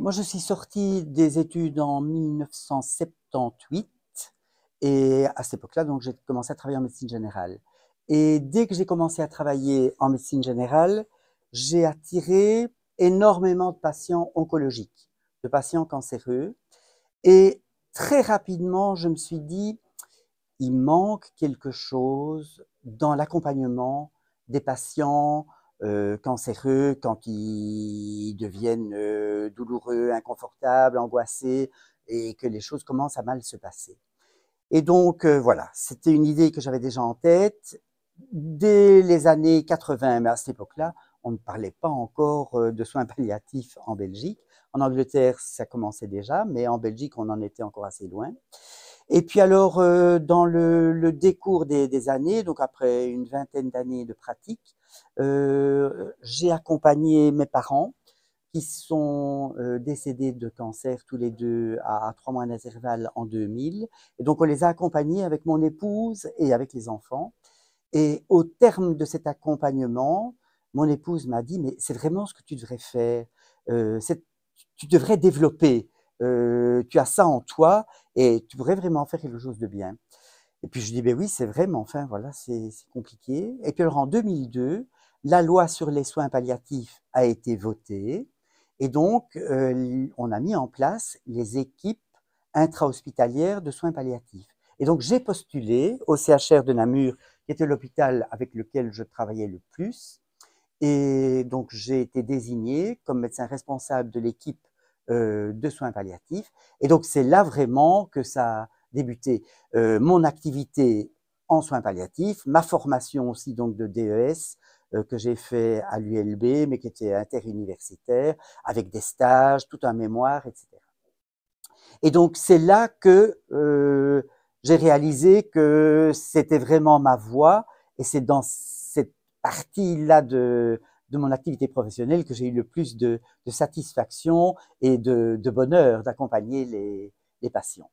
moi, je suis sortie des études en 1978 et à cette époque-là, donc, j'ai commencé à travailler en médecine générale. Et dès que j'ai commencé à travailler en médecine générale, j'ai attiré énormément de patients oncologiques, de patients cancéreux. Et très rapidement, je me suis dit, il manque quelque chose dans l'accompagnement des patients cancéreux quand ils deviennent douloureux, inconfortables, angoissés et que les choses commencent à mal se passer. Et donc, voilà, c'était une idée que j'avais déjà en tête. Dès les années 80, mais à cette époque-là, on ne parlait pas encore de soins palliatifs en Belgique. En Angleterre, ça commençait déjà, mais en Belgique, on en était encore assez loin. Et puis alors, dans le décours des années, donc après une vingtaine d'années de pratique, j'ai accompagné mes parents qui sont décédés de cancer tous les deux à 3 mois d'intervalle en 2000. Et donc, on les a accompagnés avec mon épouse et avec les enfants. Et au terme de cet accompagnement, mon épouse m'a dit, mais c'est vraiment ce que tu devrais faire. Euh, Tu devrais développer. Tu as ça en toi et tu pourrais vraiment faire quelque chose de bien. Et puis je dis, ben oui, c'est vrai, mais enfin, voilà, c'est compliqué. Et puis alors en 2002, la loi sur les soins palliatifs a été votée. Et donc, on a mis en place les équipes intra-hospitalières de soins palliatifs. Et donc, j'ai postulé au CHR de Namur, qui était l'hôpital avec lequel je travaillais le plus. Et donc, j'ai été désigné comme médecin responsable de l'équipe de soins palliatifs. Et donc, c'est là vraiment que ça a débuté. Mon activité en soins palliatifs, ma formation aussi donc de DES que j'ai fait à l'ULB, mais qui était interuniversitaire, avec des stages, tout un mémoire, etc. Et donc, c'est là que j'ai réalisé que c'était vraiment ma voie et c'est dans cette partie-là de mon activité professionnelle que j'ai eu le plus de satisfaction et de bonheur d'accompagner les patients.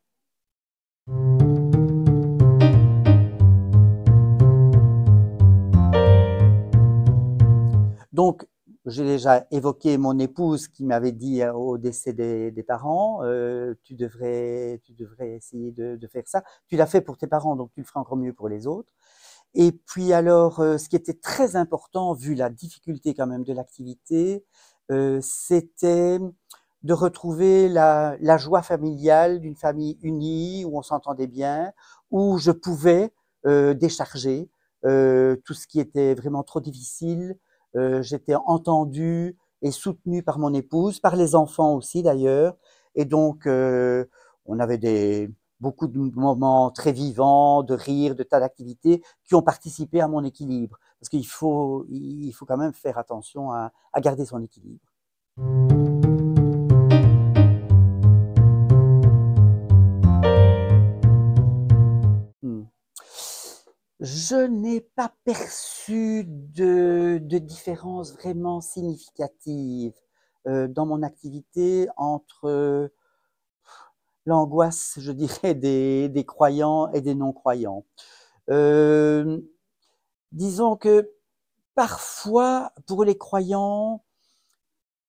Donc, j'ai déjà évoqué mon épouse qui m'avait dit au décès des parents, tu devrais essayer de faire ça. Tu l'as fait pour tes parents, donc tu le feras encore mieux pour les autres. Et puis alors, ce qui était très important, vu la difficulté quand même de l'activité, c'était de retrouver la joie familiale d'une famille unie, où on s'entendait bien, où je pouvais décharger tout ce qui était vraiment trop difficile. J'étais entendue et soutenue par mon épouse, par les enfants aussi d'ailleurs. Et donc, on avait beaucoup de moments très vivants, de rire, de tas d'activités qui ont participé à mon équilibre. Parce il faut quand même faire attention à garder son équilibre. Hmm. Je n'ai pas perçu de différence vraiment significative dans mon activité entre l'angoisse, je dirais, des croyants et des non-croyants. Euh, Disons que parfois, pour les croyants,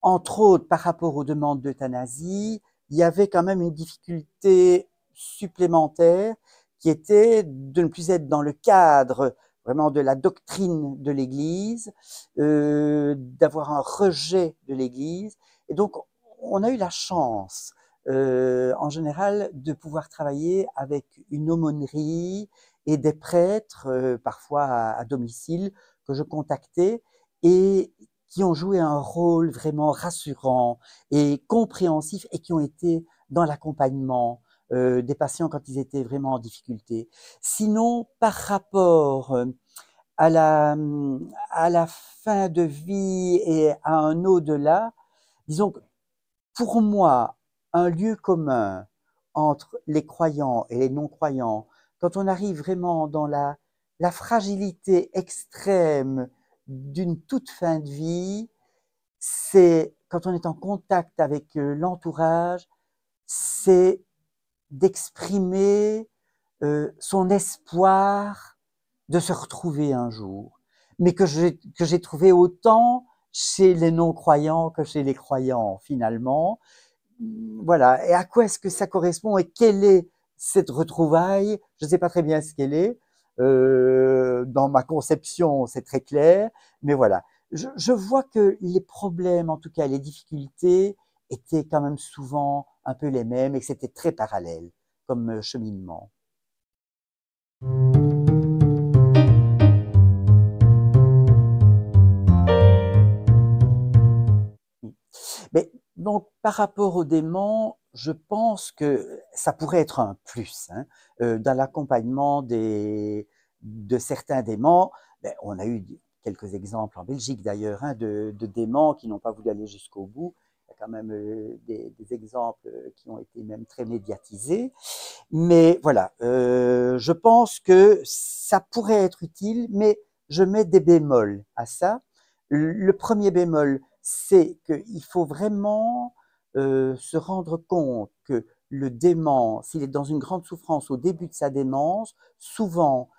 entre autres par rapport aux demandes d'euthanasie, il y avait quand même une difficulté supplémentaire qui était de ne plus être dans le cadre vraiment de la doctrine de l'Église, d'avoir un rejet de l'Église. Et donc, on a eu la chance, en général, de pouvoir travailler avec une aumônerie et des prêtres, parfois à domicile, que je contactais et qui ont joué un rôle vraiment rassurant et compréhensif et qui ont été dans l'accompagnement des patients quand ils étaient vraiment en difficulté. Sinon, par rapport à à la fin de vie et à un au-delà, disons que pour moi, un lieu commun entre les croyants et les non-croyants, quand on arrive vraiment dans la fragilité extrême d'une toute fin de vie, c'est quand on est en contact avec l'entourage, c'est d'exprimer son espoir de se retrouver un jour, mais que j'ai trouvé autant chez les non-croyants que chez les croyants finalement, voilà. Et à quoi est-ce que ça correspond et quelle est cette retrouvaille? Je ne sais pas très bien ce qu'elle est. Dans ma conception, c'est très clair, mais voilà. Je vois que les problèmes, en tout cas les difficultés, étaient quand même souvent un peu les mêmes et que c'était très parallèle comme cheminement. Mais donc, par rapport au dément, je pense que ça pourrait être un plus hein, dans l'accompagnement de certains déments. Ben, on a eu quelques exemples en Belgique d'ailleurs hein, de déments qui n'ont pas voulu aller jusqu'au bout. Il y a quand même des exemples qui ont été même très médiatisés. Mais voilà, je pense que ça pourrait être utile, mais je mets des bémols à ça. Le premier bémol, c'est qu'il faut vraiment se rendre compte que le dément, s'il est dans une grande souffrance au début de sa démence, souvent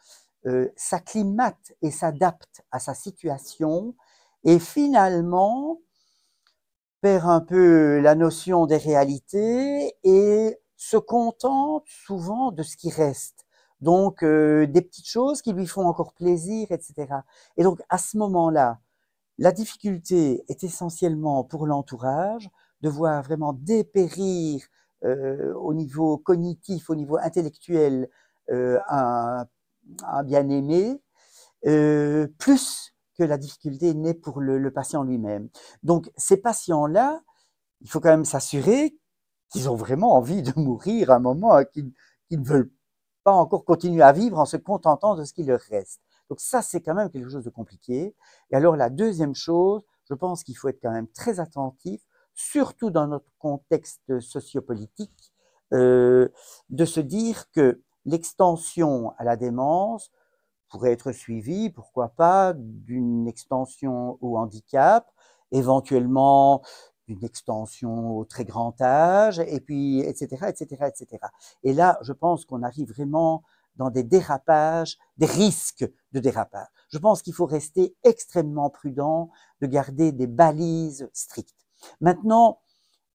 s'acclimate et s'adapte à sa situation et finalement perd un peu la notion des réalités et se contente souvent de ce qui reste. Donc, des petites choses qui lui font encore plaisir, etc. Et donc, à ce moment-là, la difficulté est essentiellement pour l'entourage de voir vraiment dépérir au niveau cognitif, au niveau intellectuel, un bien-aimé, plus que la difficulté n'est pour le patient lui-même. Donc, ces patients-là, il faut quand même s'assurer qu'ils ont vraiment envie de mourir à un moment, hein, qu'ils ne veulent pas encore continuer à vivre en se contentant de ce qui leur reste. Donc ça, c'est quand même quelque chose de compliqué. Et alors la deuxième chose, je pense qu'il faut être quand même très attentif, surtout dans notre contexte sociopolitique, de se dire que l'extension à la démence pourrait être suivie, pourquoi pas, d'une extension au handicap, éventuellement d'une extension au très grand âge, et puis, etc., etc., etc. Et là, je pense qu'on arrive vraiment dans des dérapages, des risques de dérapage. Je pense qu'il faut rester extrêmement prudent, de garder des balises strictes. Maintenant,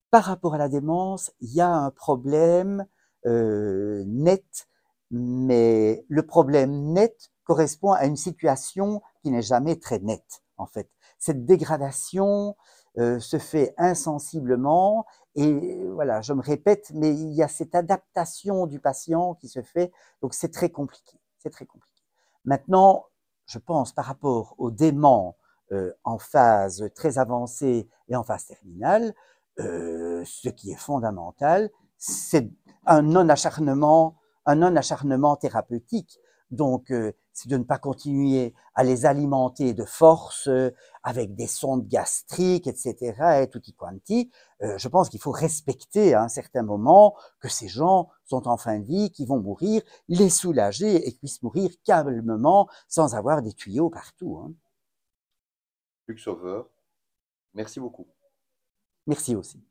par rapport à la démence, il y a un problème net, mais le problème net correspond à une situation qui n'est jamais très nette, en fait. Cette dégradation se fait insensiblement et voilà, je me répète, mais il y a cette adaptation du patient qui se fait, donc c'est très compliqué, c'est très compliqué. Maintenant, je pense par rapport au dément en phase très avancée et en phase terminale, ce qui est fondamental, c'est un non-acharnement thérapeutique. Donc, c'est de ne pas continuer à les alimenter de force avec des sondes gastriques, etc., et tutti quanti. Je pense qu'il faut respecter à un certain moment que ces gens sont en fin de vie, qui vont mourir, les soulager et puissent mourir calmement sans avoir des tuyaux partout. Hein. Luc Sauveur, merci beaucoup. Merci aussi.